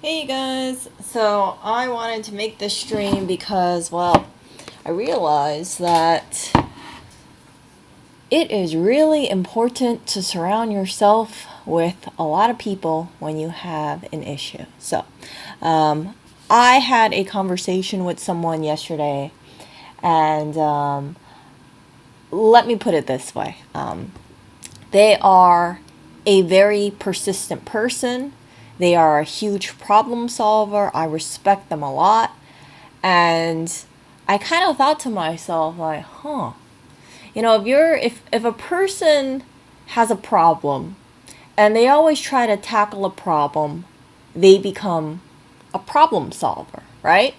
Hey guys, so I wanted to make this stream because, well, I realized that it is really important to surround yourself with a lot of people when you have an issue. Um, I had a conversation with someone yesterday, and let me put it this way. They are a very persistent person. They are a huge problem solver. I respect them a lot. And I kind of thought to myself, like, if a person has a problem and they always try to tackle a problem, they become a problem solver, right?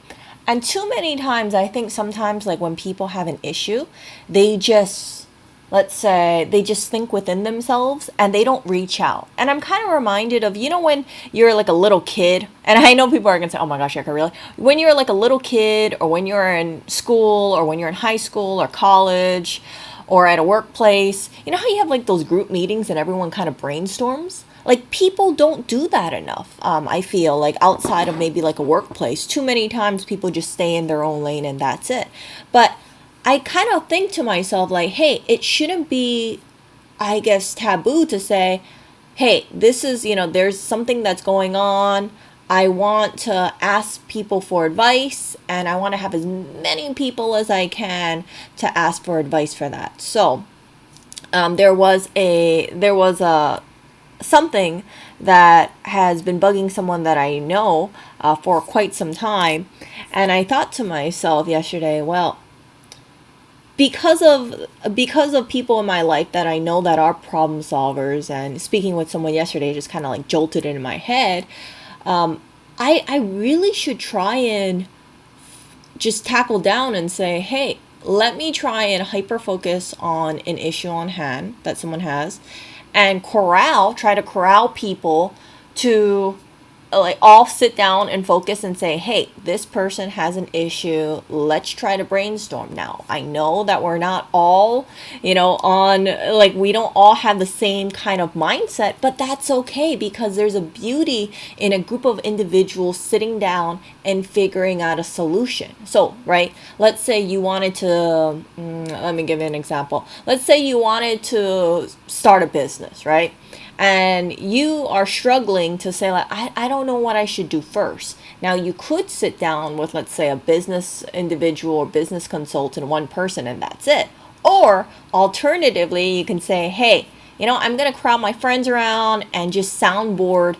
And too many times, I think sometimes, like when people have an issue, they just, let's say, they just think within themselves and they don't reach out. And I'm kind of reminded of, when you're like a little kid, and I know people are going to say, oh my gosh, Yaka, really? When you're like a little kid, or when you're in school, or when you're in high school or college, or at a workplace, you know how you have like those group meetings and everyone kind of brainstorms? Like people don't do that enough. I feel like outside of maybe like a workplace, too many times people just stay in their own lane and that's it. But I kind of think to myself, like, hey, it shouldn't be, I guess, taboo to say, hey, this is, there's something that's going on. I want to ask people for advice and I want to have as many people as I can to ask for advice for that. So, there was a something that has been bugging someone that I know for quite some time, and I thought to myself yesterday, well, because of people in my life that I know that are problem solvers, and speaking with someone yesterday just kind of like jolted into my head. I really should try and just tackle down and say, hey, let me try and hyper focus on an issue on hand that someone has and try to corral people to like all sit down and focus and say, hey, this person has an issue, let's try to brainstorm. Now I know that we're not all, on, like, we don't all have the same kind of mindset, but that's okay because there's a beauty in a group of individuals sitting down and figuring out a solution. So right, let's say you wanted to let me give you an example. Let's say you wanted to start a business, right? And you are struggling to say, like, I don't know what I should do first. Now you could sit down with, let's say, a business individual or business consultant, one person, and that's it. Or alternatively, you can say, hey, I'm going to crowd my friends around and just soundboard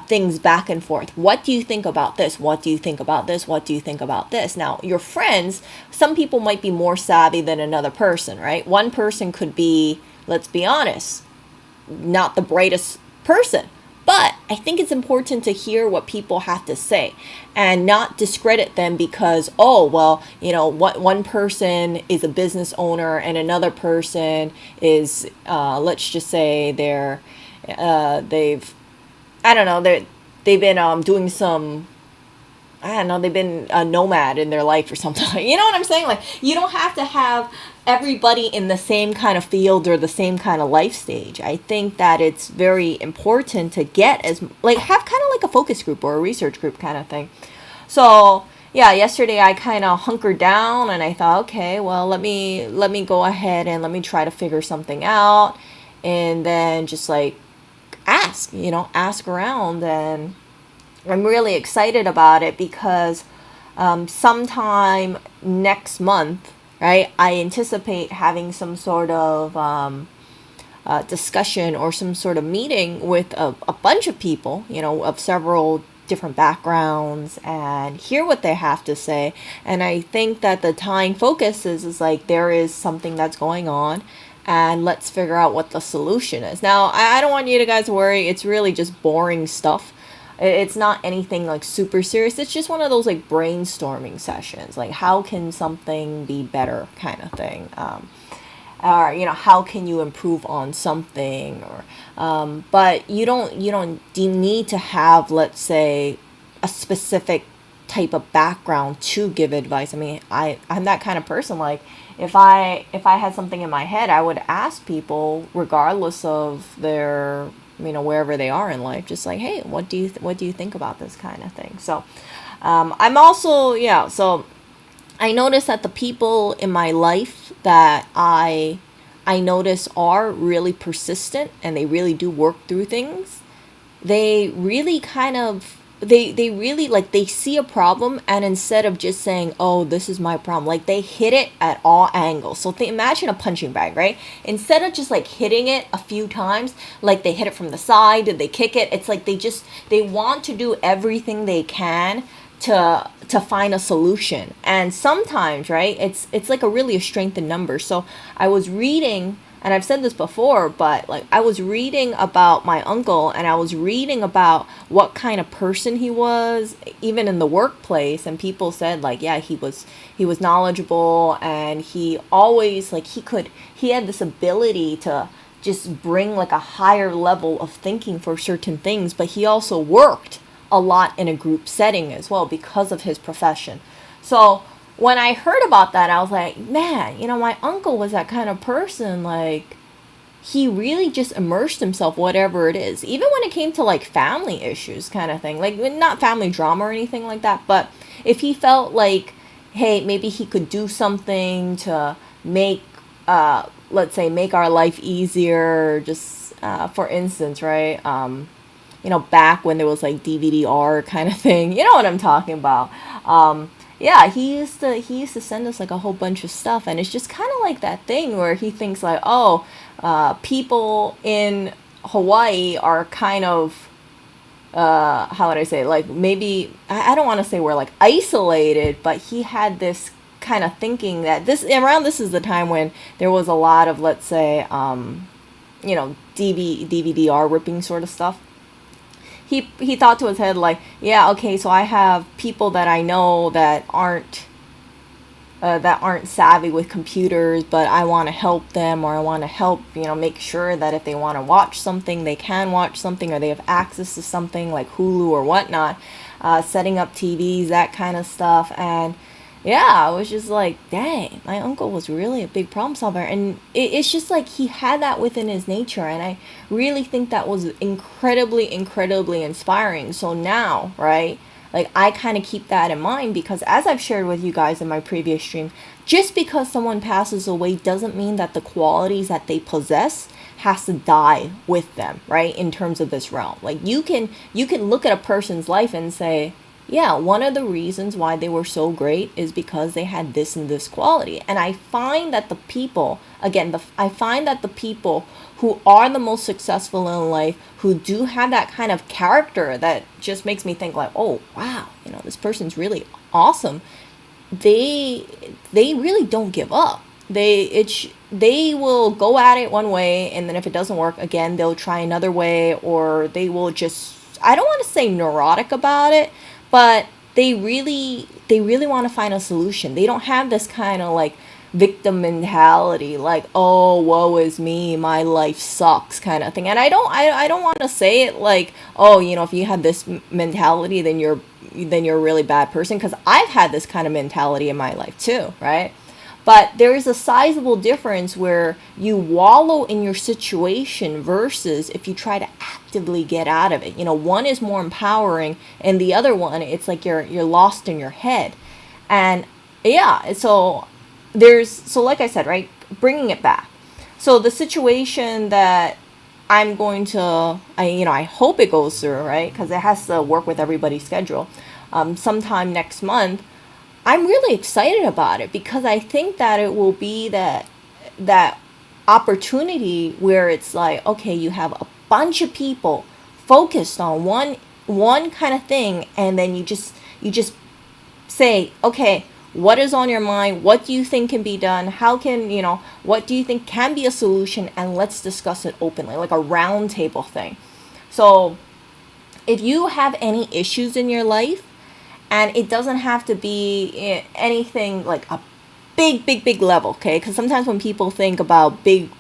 things back and forth. What do you think about this? What do you think about this? What do you think about this? Now, your friends, some people might be more savvy than another person, right? One person could be, let's be honest, not the brightest person. But I think it's important to hear what people have to say and not discredit them because, oh, well, what one person is a business owner and another person is, let's just say they've, I don't know, they've been doing some, I don't know, they've been a nomad in their life or something. You know what I'm saying? Like, you don't have to have everybody in the same kind of field or the same kind of life stage. I think that it's very important to get like, have kind of like a focus group or a research group kind of thing. So, yeah, yesterday I kind of hunkered down and I thought, okay, well, let me go ahead and let me try to figure something out and then just like ask around. And I'm really excited about it because sometime next month, right, I anticipate having some sort of discussion or some sort of meeting with a bunch of people, of several different backgrounds and hear what they have to say. And I think that the tying focus is like there is something that's going on and let's figure out what the solution is. Now, I don't want you to guys worry. It's really just boring stuff. It's not anything like super serious. It's just one of those like brainstorming sessions. Like, how can something be better kind of thing. Or how can you improve on something, or but you don't need to have, let's say, a specific type of background to give advice. I mean, I'm that kind of person. Like, if I had something in my head, I would ask people regardless of their wherever they are in life, just like, hey, what do you think about this kind of thing? So I'm also, yeah, so I notice that the people in my life that I notice are really persistent and they really do work through things, they really kind of they really, like, they see a problem, and instead of just saying, oh, this is my problem, like, they hit it at all angles. So imagine a punching bag, right? Instead of just like hitting it a few times, like they hit it from the side and they kick it, it's like they want to do everything they can to find a solution. And sometimes, right, it's like a really a strength in numbers. So I was reading, and I've said this before, but like I was reading about my uncle, and I was reading about what kind of person he was, even in the workplace. And people said, like, yeah, he was knowledgeable, and he always, like, he had this ability to just bring like a higher level of thinking for certain things. But he also worked a lot in a group setting as well because of his profession. So when I heard about that, I was like, man, my uncle was that kind of person. Like, he really just immersed himself, whatever it is, even when it came to like family issues kind of thing, like not family drama or anything like that. But if he felt like, hey, maybe he could do something to make, let's say, make our life easier, just for instance, right? Back when there was like DVD-R kind of thing, you know what I'm talking about. Yeah, he used to send us like a whole bunch of stuff, and it's just kind of like that thing where he thinks like, oh, people in Hawaii are kind of, how would I say, like, maybe I don't want to say we're like isolated, but he had this kind of thinking that this is the time when there was a lot of, let's say, DVD-R ripping sort of stuff. He thought to his head, like, yeah, okay, so I have people that I know that aren't savvy with computers, but I want to help them, or I want to help, make sure that if they want to watch something, they can watch something, or they have access to something like Hulu or whatnot, setting up TVs, that kind of stuff. And yeah, I was just like, dang, my uncle was really a big problem solver. And it's just like he had that within his nature. And I really think that was incredibly, incredibly inspiring. So now, right, like, I kind of keep that in mind, because as I've shared with you guys in my previous stream, just because someone passes away doesn't mean that the qualities that they possess has to die with them, right? In terms of this realm, like, you can look at a person's life and say, yeah, one of the reasons why they were so great is because they had this and this quality. And I find that the people, again, I find that the people who are the most successful in life, who do have that kind of character that just makes me think like, oh, wow, this person's really awesome. They really don't give up. They will go at it one way, and then if it doesn't work again, they'll try another way, or they will just, I don't want to say neurotic about it, but they really want to find a solution. They don't have this kind of like victim mentality, like, oh, woe is me, my life sucks kind of thing. And I don't want to say it like, oh, if you have this mentality, then you're a really bad person, because I've had this kind of mentality in my life too, right? But there is a sizable difference where you wallow in your situation versus if you try to actively get out of it. One is more empowering, and the other one, it's like you're lost in your head. And yeah, so like I said, right, bringing it back. So the situation that I'm going to, I hope it goes through, right, because it has to work with everybody's schedule. Sometime next month, I'm really excited about it, because I think that it will be that opportunity where it's like, okay, you have a bunch of people focused on one kind of thing, and then you just say, okay, what is on your mind? What do you think can be done? How can, what do you think can be a solution? And let's discuss it openly, like a round table thing. So if you have any issues in your life, and it doesn't have to be anything like a big level, okay? Because sometimes when people think about big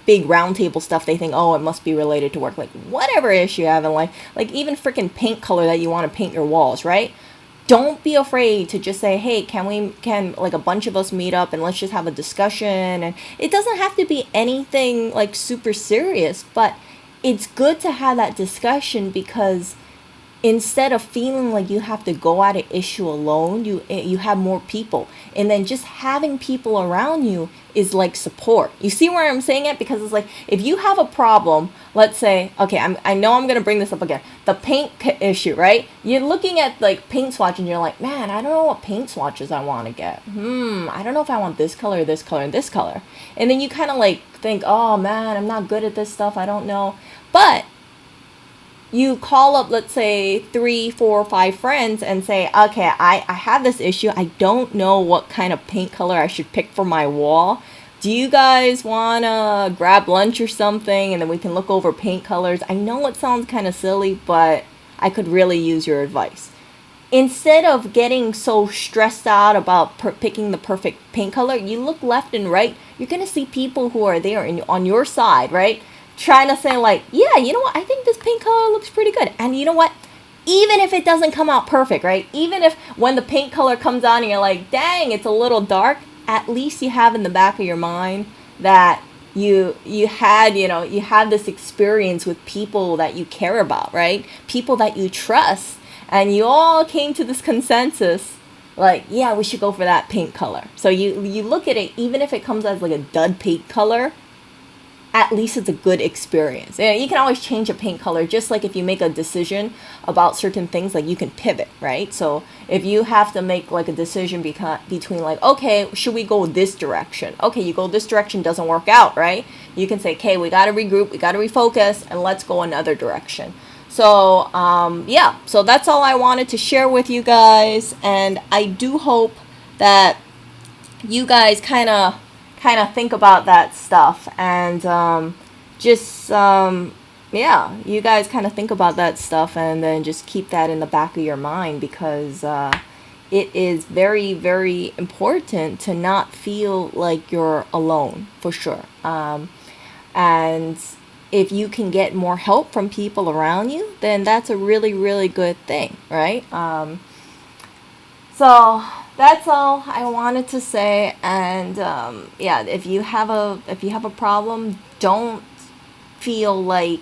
round table stuff, they think, oh, it must be related to work. Like, whatever issue you have in life, like even freaking paint color that you want to paint your walls, right? Don't be afraid to just say, hey, can like a bunch of us meet up and let's just have a discussion. And it doesn't have to be anything like super serious, but it's good to have that discussion because instead of feeling like you have to go at an issue alone, you have more people, and then just having people around you is like support. You see where I'm saying it? Because it's like if you have a problem, let's say, okay, I know I'm gonna bring this up again, the paint issue, right? You're looking at like paint swatch and you're like, man, I don't know what paint swatches I want to get. I don't know if I want this color, this color, and this color. And then you kind of like think, oh man, I'm not good at this stuff, I don't know. But you call up, let's say, 3, 4, 5 friends and say, okay, I have this issue. I don't know what kind of paint color I should pick for my wall. Do you guys want to grab lunch or something and then we can look over paint colors? I know it sounds kind of silly, but I could really use your advice. Instead of getting so stressed out about picking the perfect paint color, you look left and right. You're going to see people who are there on your side, right? Trying to say like, yeah, you know what, I think this paint color looks pretty good. And you know what, even if it doesn't come out perfect, right, even if when the paint color comes on and you're like, dang, it's a little dark, at least you have in the back of your mind that you had this experience with people that you care about, right, people that you trust, and you all came to this consensus like, yeah, we should go for that paint color. So you look at it, even if it comes as like a dud paint color, at least it's a good experience. And you can always change a paint color, just like if you make a decision about certain things, like you can pivot, right? So if you have to make like a decision between like, okay, should we go this direction? Okay, you go this direction, doesn't work out, right? You can say, okay, we got to regroup, we got to refocus, and let's go another direction. So yeah, so that's all I wanted to share with you guys. And I do hope that you guys kind of think about that stuff, and yeah, you guys kind of think about that stuff, and then just keep that in the back of your mind, because it is very, very important to not feel like you're alone, for sure. And if you can get more help from people around you, then that's a really, really good thing, right? So that's all I wanted to say. And yeah, if you have a problem, don't feel like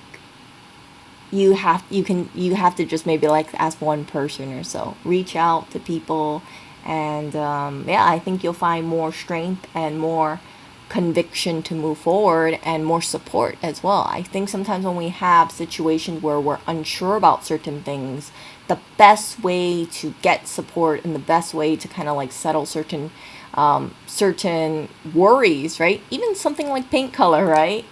you have to just maybe like ask one person or so. Reach out to people, and yeah, I think you'll find more strength and more conviction to move forward, and more support as well. I think sometimes when we have situations where we're unsure about certain things, the best way to get support and the best way to kind of like settle certain worries, right? Even something like paint color, right?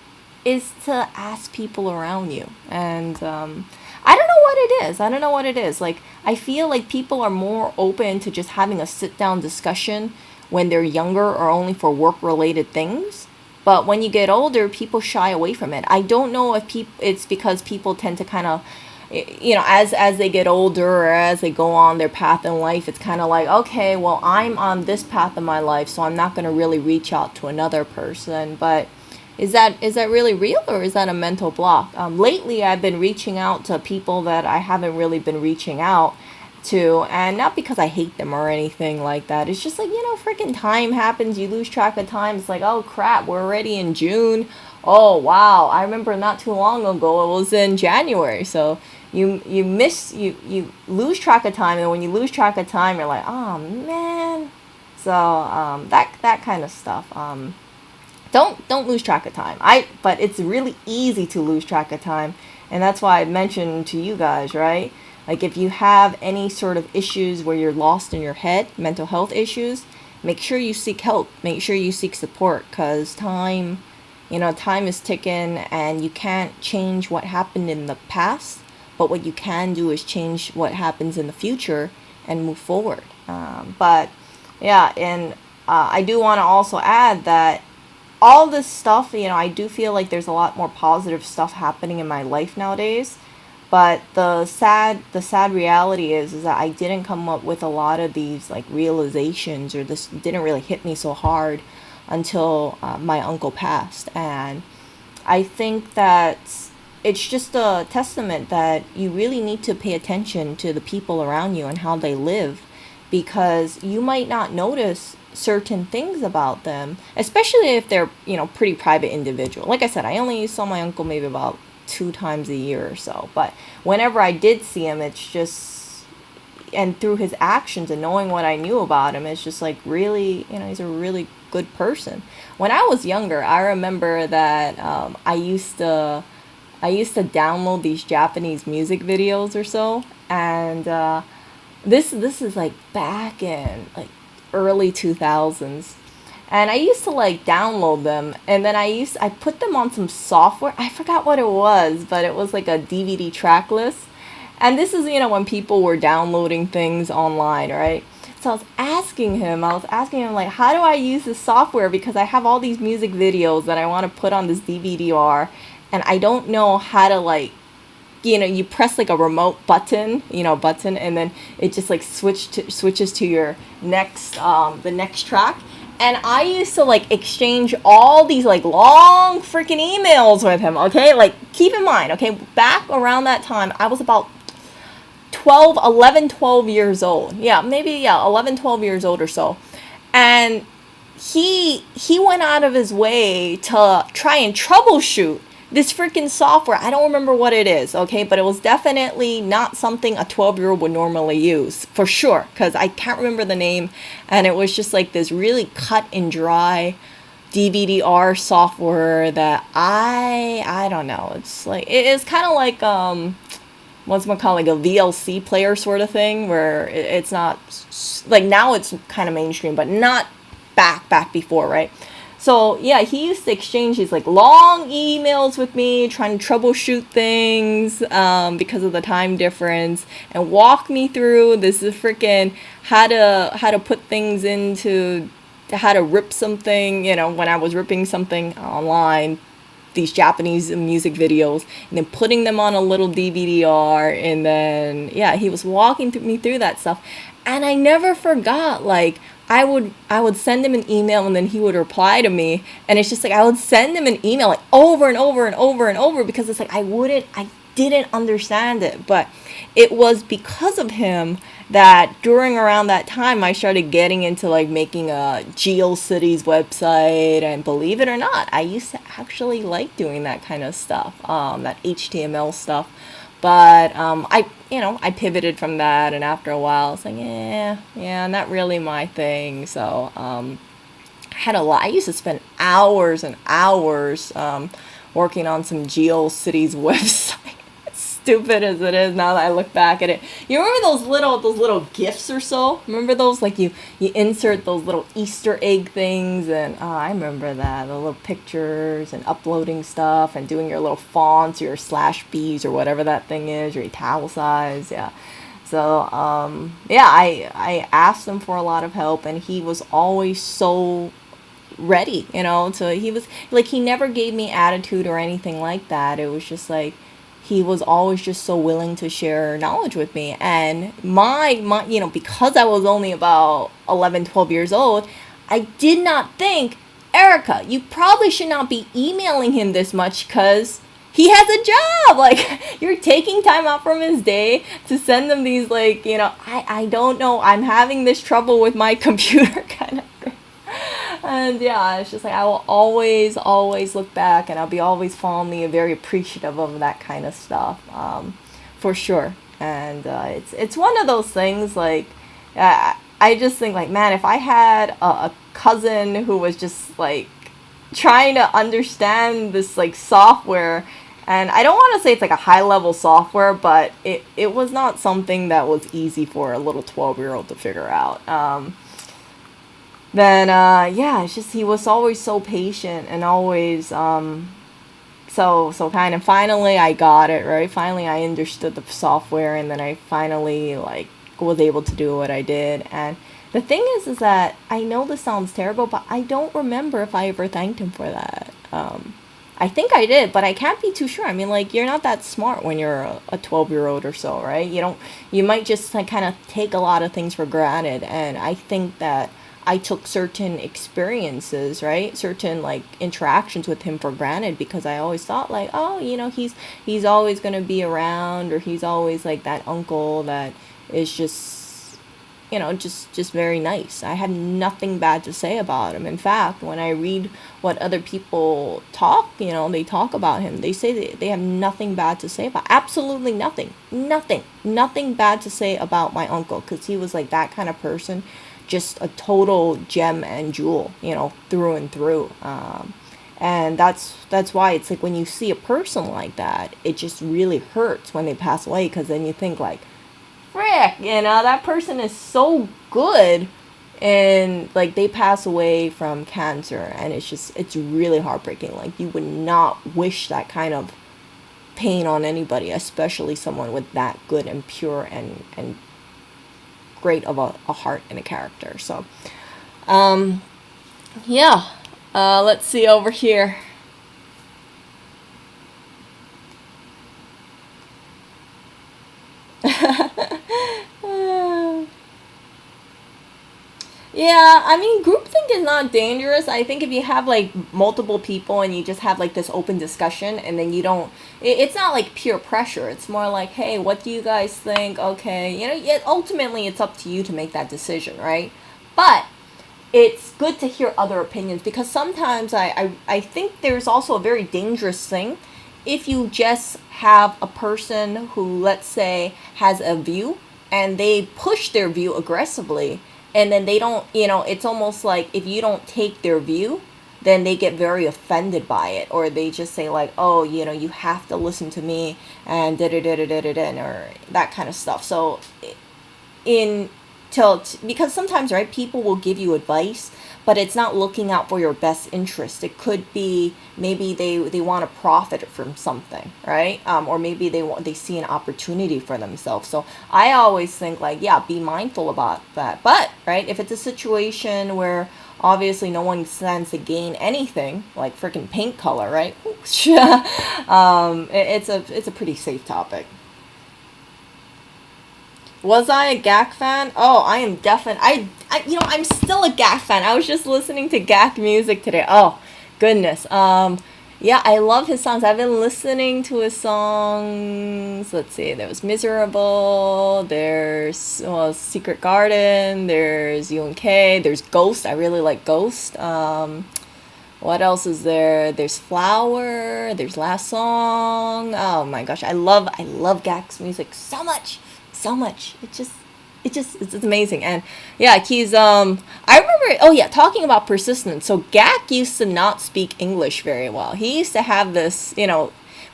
Is to ask people around you. And I don't know what it is. I don't know what it is. Like, I feel like people are more open to just having a sit down discussion when they're younger, or only for work related things. But when you get older, people shy away from it. I don't know if it's because people tend to kind of, as they get older, or as they go on their path in life, it's kind of like, okay, well, I'm on this path in my life, so I'm not going to really reach out to another person. But is that really real, or is that a mental block? Lately, I've been reaching out to people that I haven't really been reaching out to, and not because I hate them or anything like that. It's just like, freaking time happens, you lose track of time. It's like, oh crap, we're already in June. Oh wow, I remember not too long ago it was in January. So you lose track of time, and when you lose track of time, you're like, oh man. So that kind of stuff. Don't lose track of time. But it's really easy to lose track of time, and that's why I mentioned to you guys, right? Like, if you have any sort of issues where you're lost in your head, mental health issues, make sure you seek help. Make sure you seek support, because time is ticking, and you can't change what happened in the past. But what you can do is change what happens in the future and move forward. But yeah, and I do want to also add that all this stuff, I do feel like there's a lot more positive stuff happening in my life nowadays. But the sad reality is that I didn't come up with a lot of these like realizations, or this didn't really hit me so hard until my uncle passed. And I think that it's just a testament that you really need to pay attention to the people around you and how they live, because you might not notice certain things about them, especially if they're pretty private individual. Like I said, I only saw my uncle maybe about 2 times a year or so. But whenever I did see him, it's just, and through his actions and knowing what I knew about him, it's just like really, he's a really good person. When I was younger, I remember that I used to download these Japanese music videos or so, and this is like back in like early 2000s, and I used to like download them, and then I put them on some software. I forgot what it was, but it was like a DVD track list. And this is, when people were downloading things online, right? So I was asking him like, how do I use this software? Because I have all these music videos that I want to put on this DVD-R, and I don't know how to like, you press like a remote button, and then it just like switches to your the next track. And I used to like exchange all these like long freaking emails with him. Okay, like keep in mind, okay, back around that time, I was about 12 years old. Yeah, maybe, yeah, 11, 12 years old or so. And he went out of his way to try and troubleshoot this freaking software. I don't remember what it is, okay, but it was definitely not something a 12-year-old would normally use, for sure, because I can't remember the name. And it was just like this really cut and dry DVD-R software that I don't know. It's like, it's kind of like what's it called, like a VLC player sort of thing, where it's not like, now it's kind of mainstream, but not back before, right? So yeah, he used to exchange these like long emails with me, trying to troubleshoot things because of the time difference, and walk me through this freaking how to put things into, how to rip something. When I was ripping something online, these Japanese music videos, and then putting them on a little DVD-R, and then yeah, he was walking me through that stuff, and I never forgot. Like I would send him an email, and then he would reply to me, and it's just like I would send him an email like over and over and over and over, because it's like I didn't understand it. But it was because of him that during around that time I started getting into like making a GeoCities website, and believe it or not, I used to actually like doing that kind of stuff, that HTML stuff. But I pivoted from that, and after a while, I was like, yeah, not really my thing. So I had a lot. I used to spend hours and hours working on some GeoCities website. Stupid as it is now that I look back at it. You remember those little gifs or so? Remember those? Like you insert those little Easter egg things, and I remember that, the little pictures and uploading stuff and doing your little fonts, your slash B's or whatever that thing is, your italicized, yeah. So yeah, I asked him for a lot of help, and he was always so ready, so he was like, he never gave me attitude or anything like that. It was just like, he was always just so willing to share knowledge with me. And my because I was only about 11, 12 years old, I did not think, Erica, you probably should not be emailing him this much, because he has a job. Like, you're taking time out from his day to send them these, like, I don't know, I'm having this trouble with my computer kind of thing. And yeah, it's just like, I will always look back, and I'll be always fondly and very appreciative of that kind of stuff, for sure. And it's one of those things, like, I just think, like, man, if I had a cousin who was just like trying to understand this like software, and I don't want to say it's like a high level software, but it was not something that was easy for a little 12-year-old to figure out. Then yeah, it's just, he was always so patient, and always so kind of, finally I got it right. Finally I understood the software, and then I finally like was able to do what I did. And the thing is that I know this sounds terrible, but I don't remember if I ever thanked him for that. I think I did, but I can't be too sure. I mean, like, you're not that smart when you're a 12-year-old or so, right? You might just like kind of take a lot of things for granted. And I think that I took certain experiences, right? Certain like interactions with him for granted, because I always thought like, oh, he's always going to be around, or he's always like that uncle that is just just very nice. I have nothing bad to say about him. In fact, when I read what other people talk, they talk about him. They say they have nothing bad to say about, absolutely nothing, nothing bad to say about my uncle, because he was like that kind of person, just a total gem and jewel, through and through. And that's why it's like when you see a person like that, it just really hurts when they pass away, because then you think like, frick, that person is so good, and like they pass away from cancer, and it's really heartbreaking. Like you would not wish that kind of pain on anybody, especially someone with that good and pure and great of a heart and a character. So yeah, let's see over here. Yeah, I mean, groupthink is not dangerous. I think if you have like multiple people and you just have like this open discussion, and then you don't, it's not like peer pressure. It's more like, hey, what do you guys think? Okay, ultimately it's up to you to make that decision, right? But it's good to hear other opinions, because sometimes I think there's also a very dangerous thing if you just have a person who, let's say, has a view and they push their view aggressively, and then they don't, it's almost like if you don't take their view, then they get very offended by it, or they just say like, oh, you have to listen to me, and da da da da da da da, or that kind of stuff. So in till because sometimes, right, people will give you advice, but it's not looking out for your best interest. It could be maybe they want to profit from something, right? Or maybe they see an opportunity for themselves. So I always think like, yeah, be mindful about that. But right, if it's a situation where obviously no one stands to gain anything, like freaking paint color, right? It's a pretty safe topic. Was I a GAC fan? Oh, I am definitely. I'm still a GAC fan. I was just listening to GAC music today. Oh, goodness. Yeah, I love his songs. I've been listening to his songs. Let's see. There was Miserable. There's Secret Garden. There's U and K. There's Ghost. I really like Ghost. What else is there? There's Flower. There's Last Song. Oh my gosh, I love GAC's music so much, so much. It's amazing. And yeah, he's I remember, oh yeah, talking about persistence. So GAC used to not speak English very well. He used to have this,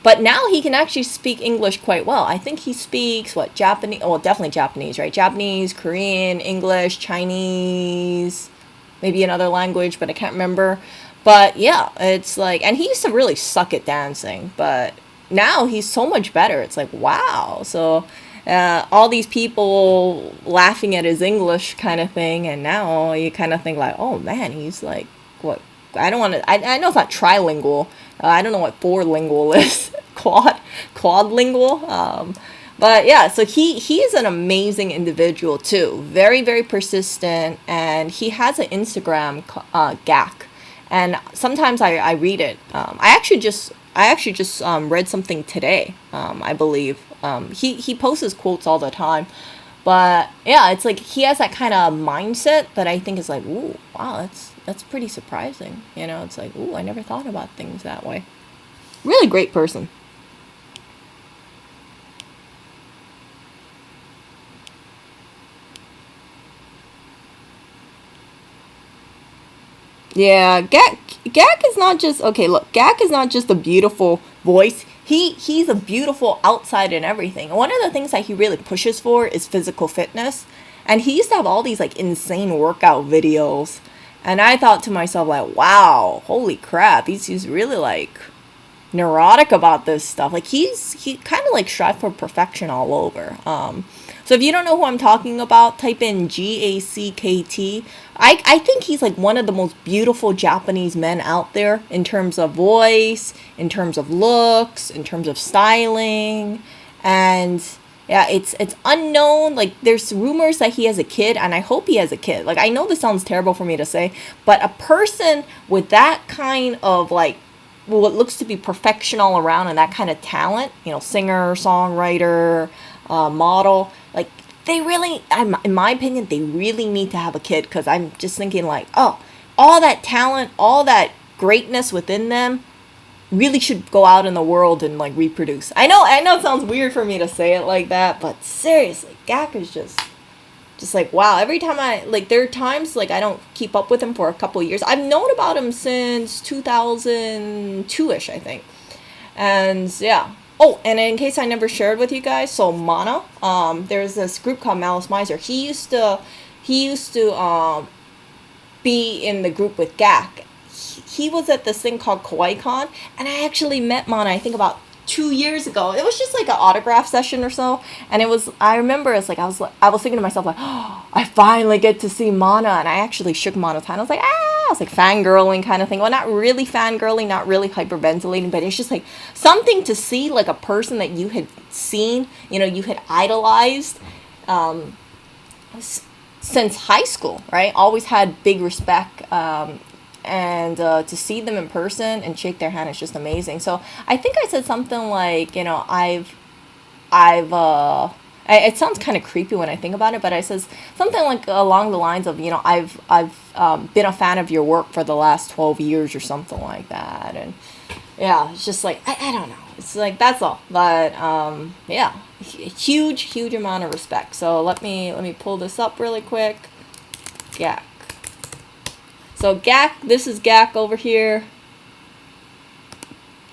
but now he can actually speak English quite well. I think he speaks what, Japanese, well, definitely Japanese, right? Japanese, Korean, English, Chinese, maybe another language, but I can't remember. But yeah, it's like, and he used to really suck at dancing, but now he's so much better. It's like, wow. So all these people laughing at his English kind of thing, and now you kind of think like, oh man, he's like, what? I don't want to. I know it's not trilingual. I don't know what fourlingual is. Quadlingual. But yeah, so he is an amazing individual too. Very very persistent, and he has an Instagram GAC, and sometimes I read it. I actually just read something today. I believe he posts his quotes all the time, but yeah, it's like he has that kind of mindset that I think is like, ooh, wow, that's pretty surprising. It's like, ooh, I never thought about things that way. Really great person. Yeah, Gak is not just okay. Look, Gak is not just a beautiful voice. He's a beautiful outside and everything. And one of the things that he really pushes for is physical fitness. And he used to have all these like insane workout videos. And I thought to myself like, wow, holy crap, he's really like neurotic about this stuff. Like he kind of like strive for perfection all over. So if you don't know who I'm talking about, type in GACKT. I think he's like one of the most beautiful Japanese men out there in terms of voice, in terms of looks, in terms of styling, and yeah, it's unknown. Like there's rumors that he has a kid, and I hope he has a kid. Like I know this sounds terrible for me to say, but a person with that kind of like what looks to be perfection all around and that kind of talent, singer, songwriter, model, like they really, in my opinion, they really need to have a kid, because I'm just thinking like, oh, all that talent, all that greatness within them really should go out in the world and like reproduce. I know it sounds weird for me to say it like that, but seriously, Gak is just like, wow. Every time I like, there are times like I don't keep up with him for a couple of years. I've known about him since 2002ish, I think. And yeah. Oh, and in case I never shared with you guys, so Mana, there's this group called Malice Miser. He used to be in the group with Gak. He was at this thing called KawaiiCon, and I actually met Mana, I think about 2 years ago. It was just like an autograph session or so, and it was, I remember it's like, I was thinking to myself like, oh, I finally get to see Mana, and I actually shook Mana's hand. I was like fangirling kind of thing. Well, not really fangirling, not really hyperventilating, but it's just like something to see, like a person that you had seen, you had idolized, since high school, right? Always had big respect, and to see them in person and shake their hand is just amazing. So I think I said something like, it sounds kind of creepy when I think about it, but I says something like along the lines of, I've been a fan of your work for the last 12 years or something like that. And yeah, it's just like, I don't know. It's like, that's all. But yeah, huge amount of respect. So let me pull this up really quick. Gak. So Gak, this is Gak over here.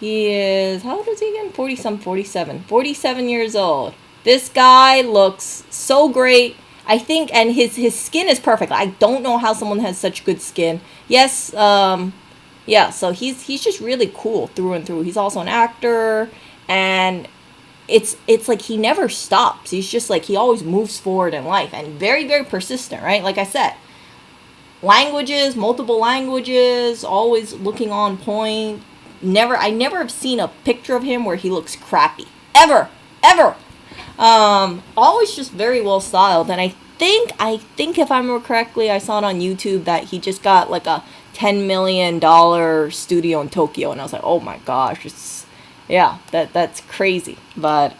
He is, how old is he again? 47 years old. This guy looks so great. I think, and his skin is perfect. I don't know how someone has such good skin. Yes, yeah, so he's just really cool through and through. He's also an actor, and it's like he never stops. He's just like, he always moves forward in life, and very, very persistent, right? Like I said, multiple languages, always looking on point. I never have seen a picture of him where he looks crappy. Ever. Always just very well styled. And I think if I remember correctly, I saw it on YouTube that he just got like a $10 million studio in Tokyo. And I was like, oh my gosh, that's crazy. But,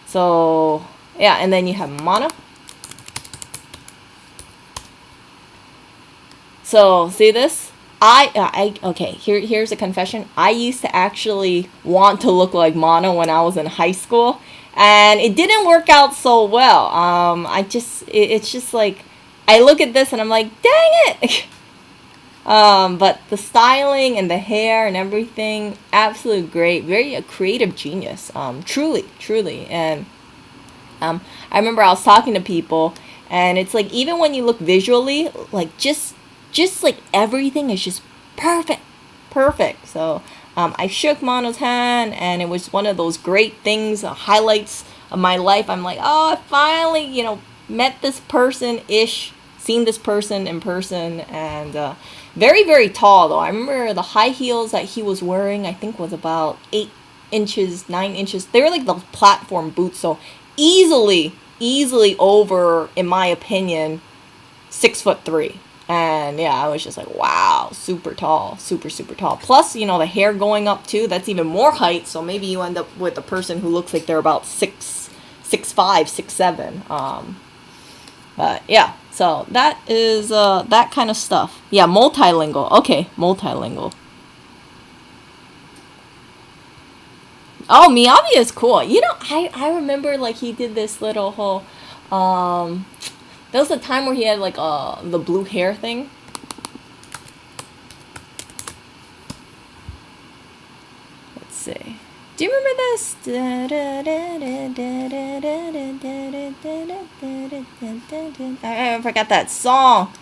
so, yeah, and then you have Mana. So, see this? Okay, here's a confession. I used to actually want to look like Mana when I was in high school, and it didn't work out so well. It's just like, I look at this and I'm like, dang it! But the styling and the hair and everything, absolutely great. Very a creative genius. Truly. And, I remember I was talking to people, and it's like, even when you look visually, like, just like everything is just perfect. So I shook Mano's hand, and it was one of those great things, highlights of my life. I'm like, oh, I finally, met this person-ish, seen this person in person. And very, very tall, though. I remember the high heels that he was wearing, I think was about 9 inches. They were like the platform boots, so easily over, in my opinion, 6'3". And yeah, I was just like, wow, super tall, super tall. Plus, the hair going up too, that's even more height. So maybe you end up with a person who looks like they're about 6'5", 6'7". But yeah, so that is that kind of stuff. Yeah, multilingual. Okay, multilingual. Oh, Miyavi is cool. I remember like he did this little whole there was a time where he had like the blue hair thing. Let's see. Do you remember this? I forgot that song.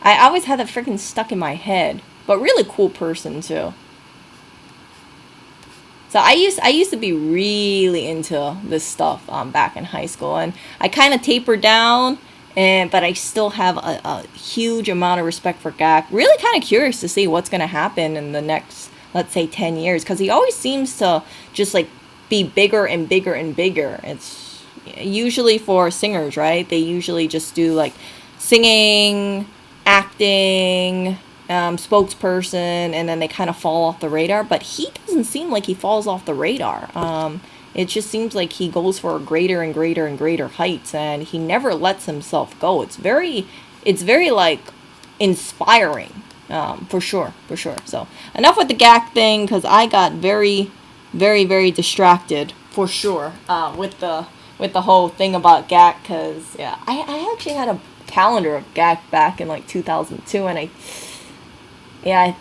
I always had that freaking stuck in my head. But really cool person too. So I used to be really into this stuff back in high school, and I kind of tapered down. But I still have a huge amount of respect for Gak. Really kind of curious to see what's going to happen in the next, let's say, 10 years. Because he always seems to just, like, be bigger and bigger and bigger. It's usually for singers, right? They usually just do, like, singing, acting, spokesperson, and then they kind of fall off the radar. But he doesn't seem like he falls off the radar. It just seems like he goes for greater and greater and greater heights, and he never lets himself go. It's very like inspiring, for sure, for sure. So enough with the GAC thing, because I got very, very, very distracted for sure, with the whole thing about GAC. Because yeah, I actually had a calendar of GAC back in like 2002, and yeah,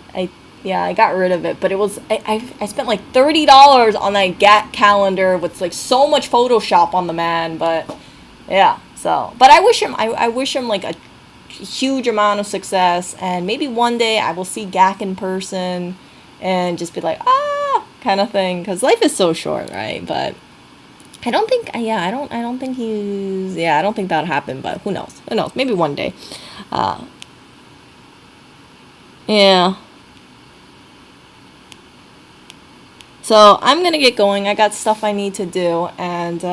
I got rid of it, but it was I spent like $30 on that GAT calendar with like so much Photoshop on the man, but yeah. So, but I wish him like a huge amount of success, and maybe one day I will see GAC in person and just be like kind of thing, because life is so short, right? But I don't think I don't think that'll happen, but who knows, maybe one day. uh yeah. So I'm gonna get going. I got stuff I need to do, and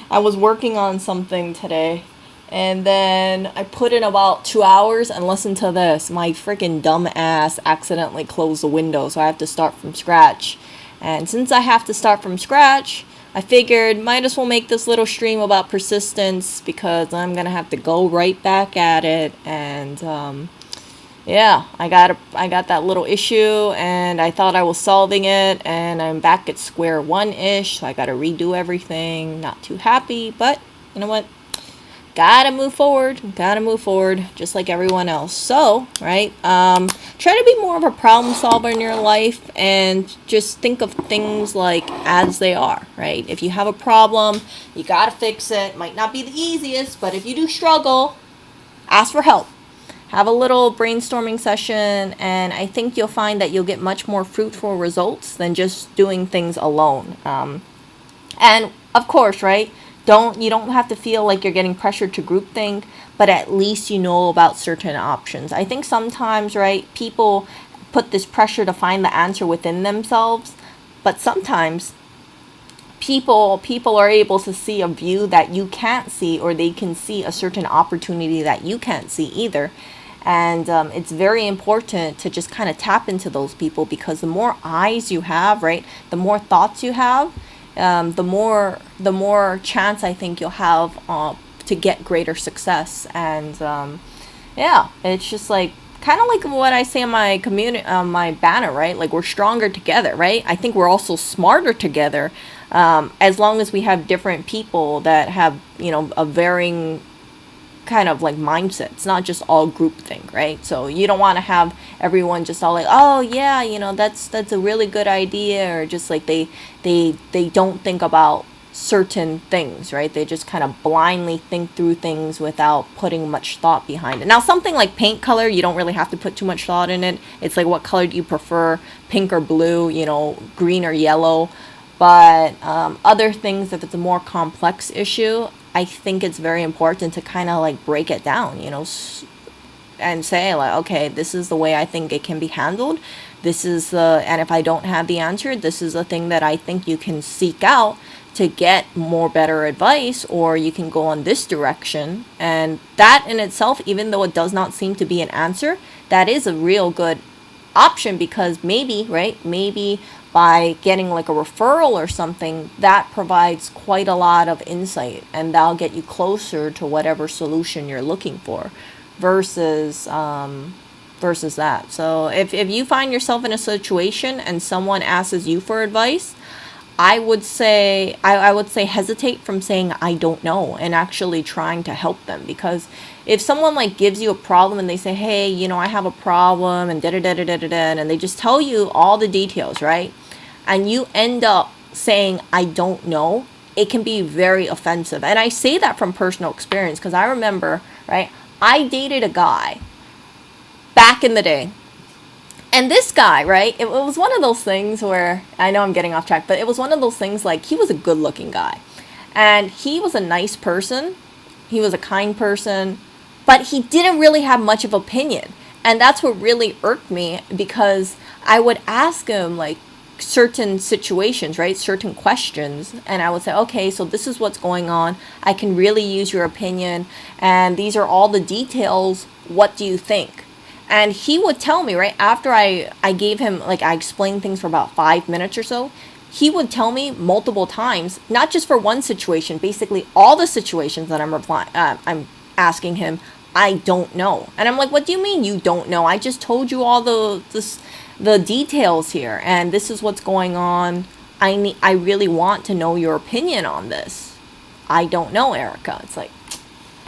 I was working on something today, and then I put in about 2 hours, and listen to this. My freaking dumb ass accidentally closed the window, so I have to start from scratch. And since I have to start from scratch, I figured might as well make this little stream about persistence, because I'm gonna have to go right back at it. And yeah, I got that little issue, and I thought I was solving it, and I'm back at square one ish. So I got to redo everything. Not too happy, but you know what? Gotta move forward. Gotta move forward, just like everyone else. So, right, try to be more of a problem solver in your life, and just think of things like as they are. Right? If you have a problem, you gotta fix it. Might not be the easiest, but if you do struggle, ask for help. Have a little brainstorming session, and I think you'll find that you'll get much more fruitful results than just doing things alone. And of course, right? You don't have to feel like you're getting pressured to groupthink, but at least you know about certain options. I think sometimes, right, people put this pressure to find the answer within themselves, but sometimes people are able to see a view that you can't see, or they can see a certain opportunity that you can't see either. And it's very important to just kind of tap into those people, because the more eyes you have, right, the more thoughts you have, the more chance I think you'll have to get greater success. And yeah, it's just like kind of like what I say in my community, my banner, right? Like, we're stronger together, right? I think we're also smarter together, as long as we have different people that have, a varying kind of like mindset. It's not just all groupthink, right? So you don't want to have everyone just all like, oh yeah, that's a really good idea, or just like they don't think about certain things, right? They just kind of blindly think through things without putting much thought behind it. Now, something like paint color, you don't really have to put too much thought in it. It's like, what color do you prefer, pink or blue, green or yellow? But other things, if it's a more complex issue, I think it's very important to kind of like break it down, and say like, okay, this is the way I think it can be handled. And if I don't have the answer, this is the thing that I think you can seek out to get more better advice, or you can go on this direction. And that in itself, even though it does not seem to be an answer, that is a real good option, because maybe, right, maybe by getting like a referral or something, that provides quite a lot of insight, and that'll get you closer to whatever solution you're looking for, versus that. So if you find yourself in a situation and someone asks you for advice, I would say hesitate from saying I don't know, and actually trying to help them. Because if someone like gives you a problem and they say, hey, I have a problem, and da da da da da da, and they just tell you all the details, right? And you end up saying I don't know, it can be very offensive. And I say that from personal experience, because I remember, right, I dated a guy back in the day. And this guy, right, it was one of those things where, I know I'm getting off track, but it was one of those things like, he was a good looking guy. And he was a nice person. He was a kind person. But he didn't really have much of opinion. And that's what really irked me, because I would ask him like certain situations, right, certain questions. And I would say, okay, so this is what's going on. I can really use your opinion. And these are all the details. What do you think? And he would tell me, right, after I gave him, like, I explained things for about 5 minutes or so, he would tell me multiple times, not just for one situation, basically all the situations that I'm asking him, I don't know. And I'm like, what do you mean you don't know? I just told you all the details here, and this is what's going on. I really want to know your opinion on this. I don't know, Erica. It's like,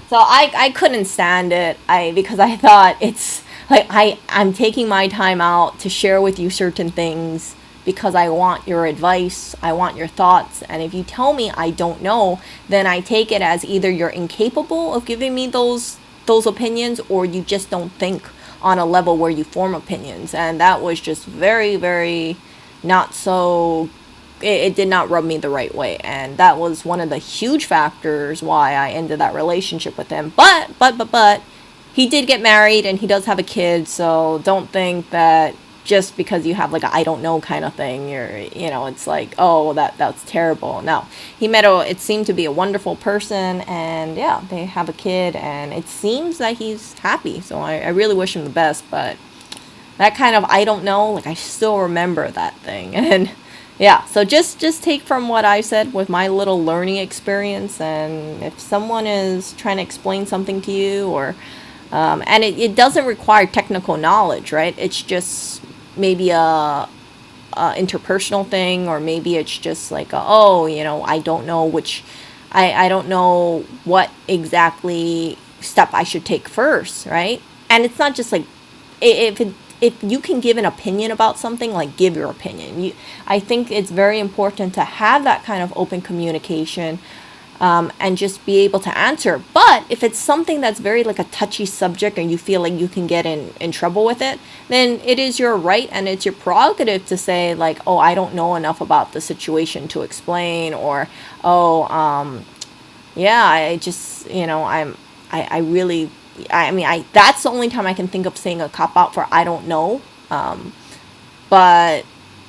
so I couldn't stand it. Because I thought it's like I'm taking my time out to share with you certain things because I want your advice, I want your thoughts, and if you tell me I don't know, then I take it as either you're incapable of giving me those opinions, or you just don't think on a level where you form opinions. And that was just very, very not so, it did not rub me the right way. And that was one of the huge factors why I ended that relationship with him. But he did get married and he does have a kid, so don't think that just because you have like a I don't know kind of thing, it's like, oh, that's terrible. No, it seemed to be a wonderful person, and yeah, they have a kid, and it seems that he's happy. So I really wish him the best. But that kind of I don't know, like I still remember that thing. And yeah, so just take from what I said with my little learning experience, and if someone is trying to explain something to you, or and it doesn't require technical knowledge, right? It's just maybe a interpersonal thing, or maybe it's just like I don't know I don't know what exactly step I should take first, right? And it's not just like, if you can give an opinion about something, like give your opinion. I think it's very important to have that kind of open communication, and just be able to answer. But if it's something that's very like a touchy subject, and you feel like you can get in trouble with it, then it is your right and it's your prerogative to say like, oh, I don't know enough about the situation to explain, or yeah, I just, I really, I mean, that's the only time I can think of saying a cop out for I don't know. But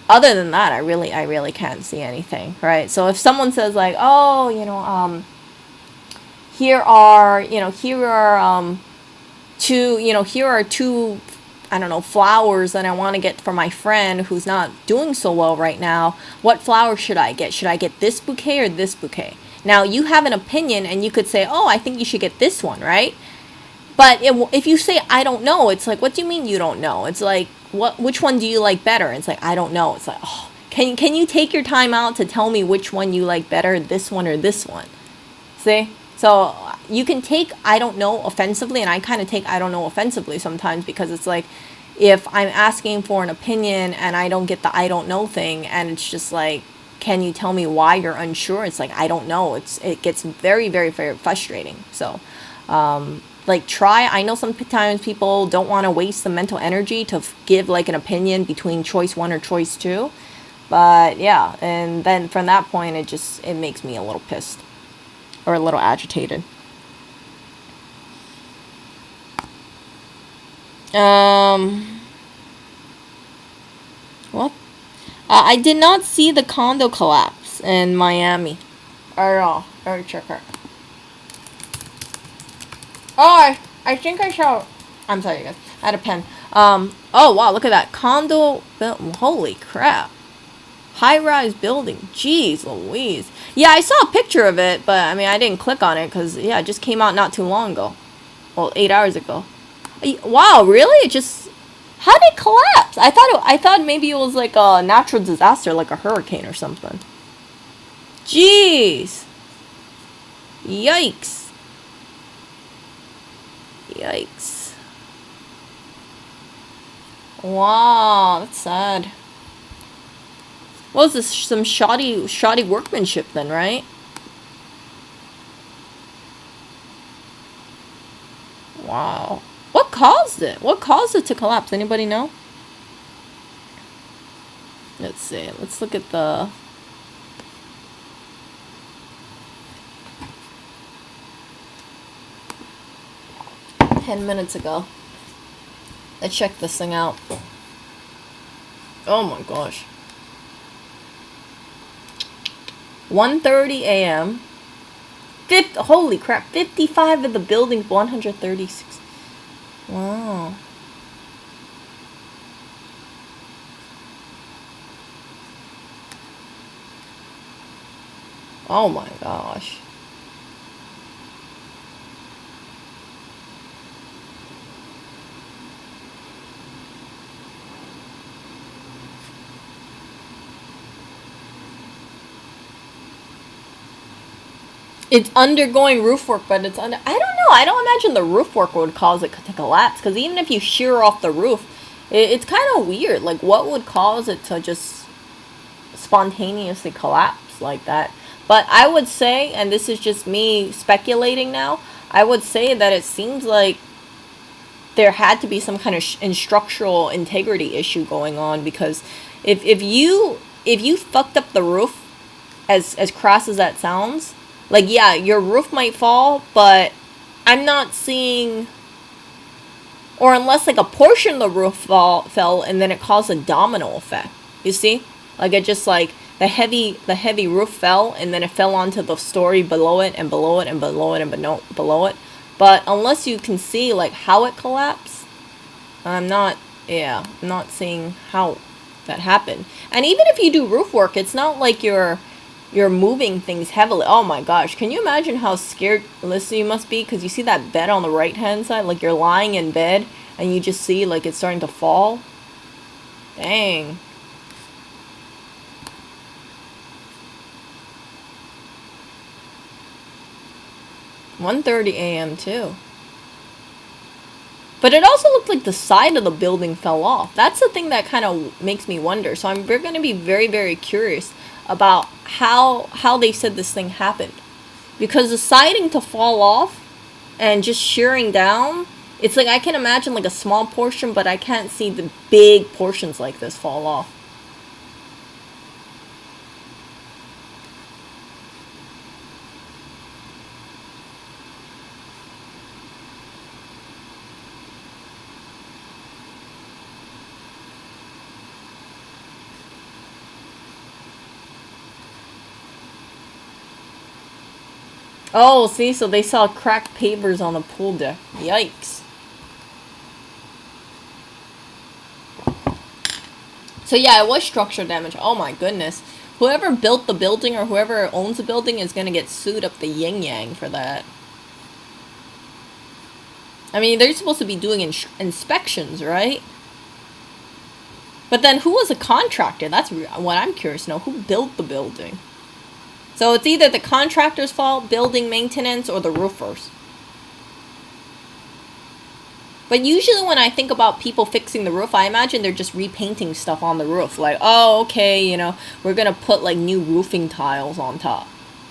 other than that, I really can't see anything, right? So if someone says like, oh, here are two, I don't know, flowers that I want to get for my friend who's not doing so well right now. What flower should I get? Should I get this bouquet or this bouquet? Now you have an opinion, and you could say, oh, I think you should get this one, right? But if you say I don't know, it's like, what do you mean you don't know? It's like, which one do you like better? It's like, I don't know. It's like, oh, can you take your time out to tell me which one you like better, this one or this one? See? So you can take I don't know offensively, and I kind of take I don't know offensively sometimes, because it's like, if I'm asking for an opinion and I don't get the I don't know thing, and it's just like, can you tell me why you're unsure? It's like, I don't know. It gets very, very, very frustrating. So I know sometimes people don't want to waste the mental energy to give like an opinion between choice 1 or choice 2. But yeah, and then from that point, it makes me a little pissed, or a little agitated. What? I did not see the condo collapse in Miami. Oh, let me check it. Oh, I think I saw. I'm sorry, guys. I had a pen. Oh wow, look at that condo. Holy crap! High-rise building. Jeez Louise. Yeah, I saw a picture of it, but I mean, I didn't click on it because it just came out not too long ago. Well, 8 hours ago. Wow, really? How did it collapse? I thought maybe it was like a natural disaster, like a hurricane or something. Jeez. Yikes. Yikes. Wow, that's sad. Well, this some shoddy workmanship then, right? Wow. What caused it? What caused it to collapse? Anybody know? Let's see. Let's look at the... Ten minutes ago. Let's check this thing out. Oh my gosh. 1:30 a.m. Holy crap, 55 of the buildings, 136. Wow. Oh my gosh. It's undergoing roof work, but it's under. I don't know. I don't imagine the roof work would cause it to collapse. Because even if you shear off the roof, it's kind of weird. Like, what would cause it to just spontaneously collapse like that? But I would say, and this is just me speculating now, I would say that it seems like there had to be some kind of structural integrity issue going on, because if you fucked up the roof, as crass as that sounds, like, yeah, your roof might fall, but I'm not seeing, or unless like a portion of the roof fell and then it caused a domino effect. You see, like, it just like the heavy roof fell and then it fell onto the story below it and below it and below it and below it. But unless you can see like how it collapsed, I'm not seeing how that happened. And even if you do roof work, it's not like you're moving things heavily. Oh my gosh, can you imagine how scared Alyssa you must be? Because you see that bed on the right hand side, like you're lying in bed and you just see like it's starting to fall. Dang. 1:30 a.m. too. But it also looked like the side of the building fell off. That's the thing that kind of makes me wonder. So we're going to be very, very curious about how they said this thing happened. Because the siding to fall off and just shearing down, it's like I can imagine like a small portion, but I can't see the big portions like this fall off. Oh, see, so they saw cracked pavers on the pool deck. Yikes. So yeah, it was structural damage. Oh my goodness. Whoever built the building or whoever owns the building is going to get sued up the yin-yang for that. I mean, they're supposed to be doing inspections, right? But then who was a contractor? That's what I'm curious to know. Who built the building? So it's either the contractor's fault, building maintenance, or the roofers. But usually when I think about people fixing the roof, I imagine they're just repainting stuff on the roof. Like, oh, okay, we're going to put like new roofing tiles on top.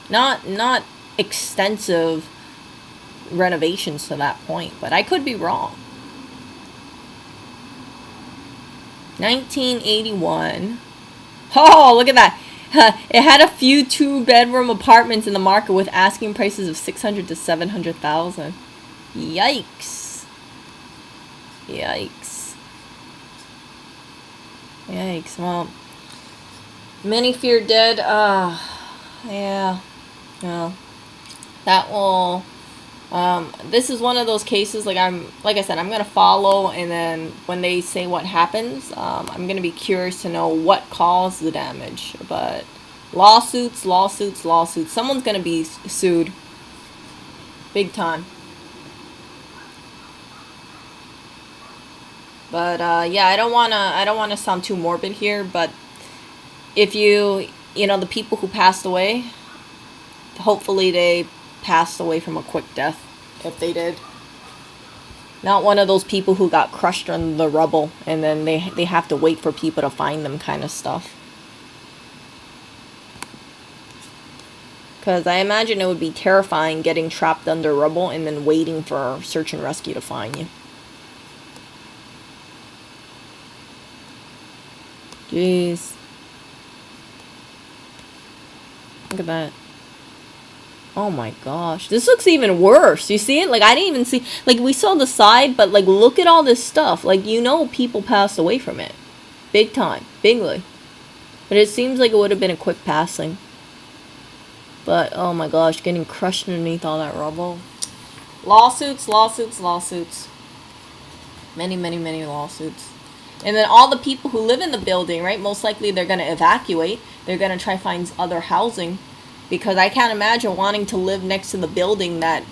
Not extensive renovations to that point, but I could be wrong. 1981. Oh, look at that. It had a few 2-bedroom apartments in the market with asking prices of $600,000 to $700,000. Yikes! Yikes! Yikes! Well, many fear dead. Yeah. Well, that will. This is one of those cases. Like I said, I'm gonna follow, and then when they say what happens, I'm gonna be curious to know what caused the damage. But lawsuits. Someone's gonna be sued, big time. But yeah, I don't wanna sound too morbid here. But if the people who passed away, hopefully they passed away from a quick death, if they did. Not one of those people who got crushed under the rubble and then they have to wait for people to find them kind of stuff. Because I imagine it would be terrifying getting trapped under rubble and then waiting for search and rescue to find you. Jeez. Look at that. Oh my gosh. This looks even worse. You see it? Like, I didn't even see... Like, we saw the side, but, like, look at all this stuff. Like, people passed away from it. Big time. Bigly. But it seems like it would have been a quick passing. But, oh my gosh, getting crushed underneath all that rubble. Lawsuits. Many lawsuits. And then all the people who live in the building, right? Most likely they're going to evacuate. They're going to try to find other housing. because I can't imagine wanting to live next to the building that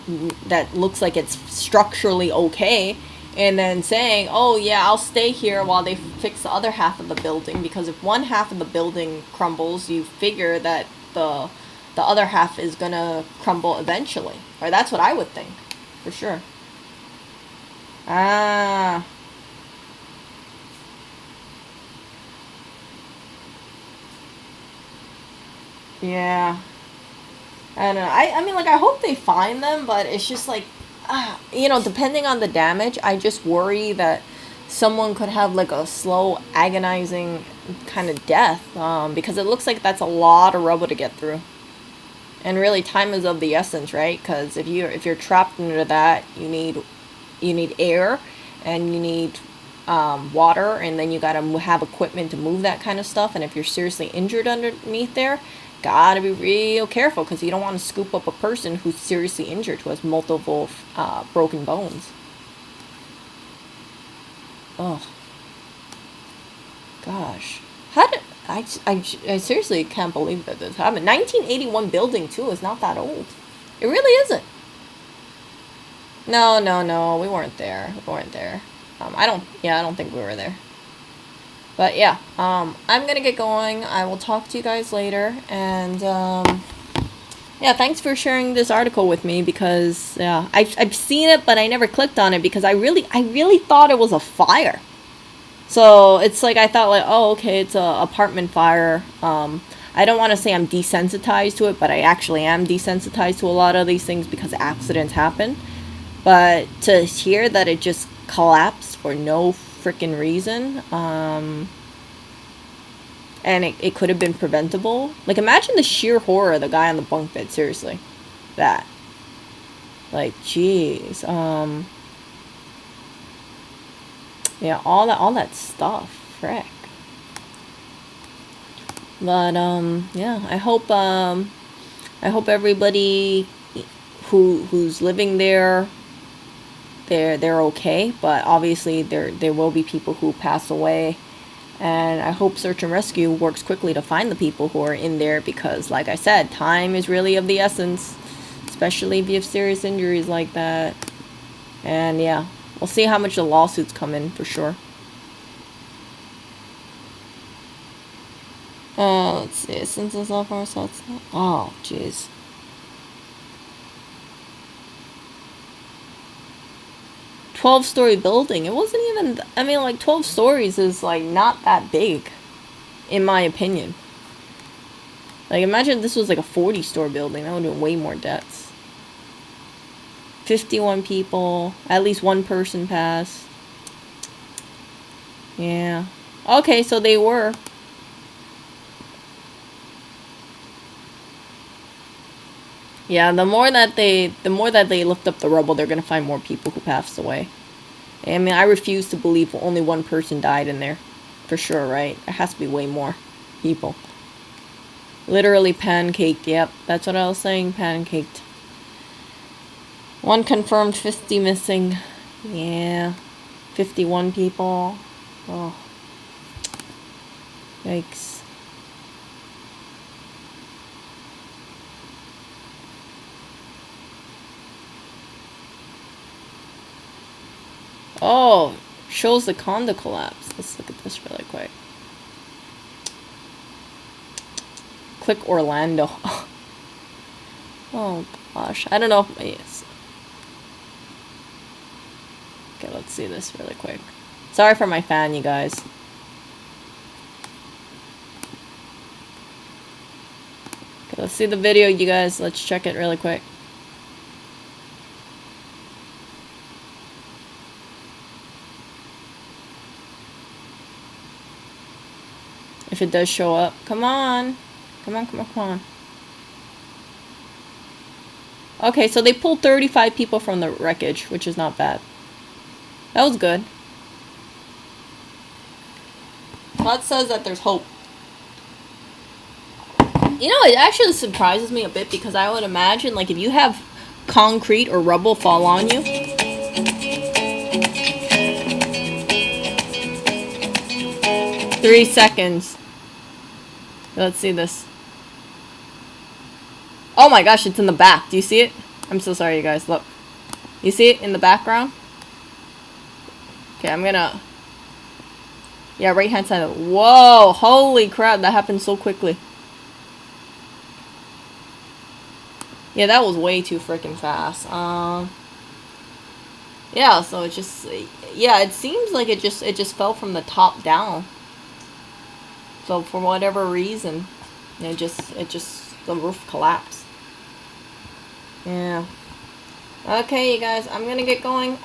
looks like it's structurally okay, and then saying, "Oh yeah, I'll stay here while they fix the other half of the building." Because if one half of the building crumbles, you figure that the other half is gonna crumble eventually, or that's what I would think, for sure. Ah, yeah. I don't know. I mean, like, I hope they find them, but it's just like, depending on the damage, I just worry that someone could have like a slow, agonizing kind of death, because it looks like that's a lot of rubble to get through. And really, time is of the essence, right? Because if you're trapped under that, you need air, and you need water, and then you gotta have equipment to move that kind of stuff. And if you're seriously injured underneath there, gotta be real careful, because you don't want to scoop up a person who's seriously injured, who has multiple broken bones. Oh gosh, how did I seriously can't believe that this happened. 1981 building too is not that old. It really isn't. No, no, no, we weren't there. We weren't there. I don't think we were there. But yeah, I'm gonna get going. I will talk to you guys later. And yeah, thanks for sharing this article with me, because yeah, I've seen it, but I never clicked on it because I really thought it was a fire. So it's like I thought like, oh, okay, it's a apartment fire. I don't want to say I'm desensitized to it, but I actually am desensitized to a lot of these things because accidents happen. But to hear that it just collapsed for no freaking reason, and it could have been preventable. Like, imagine the sheer horror of the guy on the bunk bed. Seriously, that. Like, jeez. Yeah, all that stuff. Frick. But yeah, I hope everybody who's living there, they're okay. But obviously there will be people who pass away, and I hope search and rescue works quickly to find the people who are in there, because like I said, time is really of the essence, especially if you have serious injuries like that. And yeah, we'll see how much the lawsuits come in, for sure. Let's see. Since it's all for so it's not. Oh, jeez. 12-story building. It wasn't even. I mean, like, 12 stories is like not that big, in my opinion. Like, imagine if this was like a 40-story building. That would have been way more deaths. 51 people. At least one person passed. Yeah. Okay, so they were. Yeah, the more that they lift up the rubble, they're gonna find more people who passed away. I mean, I refuse to believe only one person died in there, for sure, right? It has to be way more people. Literally pancaked. Yep, that's what I was saying. Pancaked. One confirmed, 50 missing. Yeah, 51 people. Oh, yikes. Oh, shows the condo collapse. Let's look at this really quick. Click Orlando. Oh gosh, I don't know if yes. Okay, let's see this really quick. Sorry for my fan, you guys. Okay, let's see the video, you guys. Let's check it really quick. If it does show up. Come on. Come on, come on, come on. Okay, so they pulled 35 people from the wreckage, which is not bad. That was good. That says that there's hope. You know, it actually surprises me a bit, because I would imagine, like, if you have concrete or rubble fall on you. 3 seconds. Let's see this. Oh my gosh, it's in the back. Do you see it? I'm so sorry, you guys. Look. You see it in the background? Okay, I'm gonna... Yeah, right hand side. Whoa, holy crap, that happened so quickly. Yeah, that was way too freaking fast. Yeah, so it just... Yeah, it seems like it just fell from the top down. So for whatever reason, it just the roof collapsed. Yeah. Okay, you guys, I'm gonna get going.